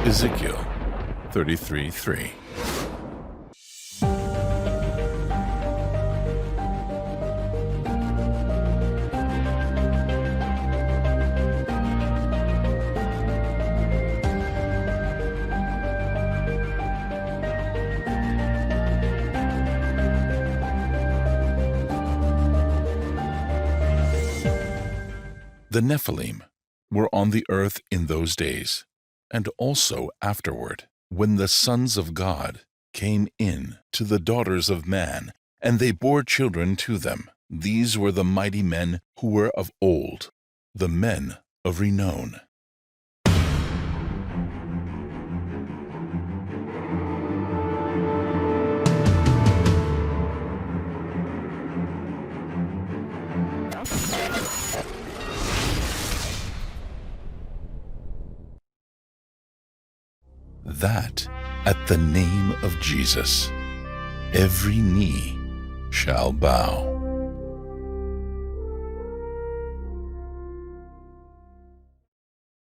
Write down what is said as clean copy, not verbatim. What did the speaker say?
Ezekiel 33:3. The Nephilim were on the earth in those days, and also afterward, when the sons of God came in to the daughters of man, and they bore children to them. These were the mighty men who were of old, the men of renown. That at the name of Jesus, every knee shall bow.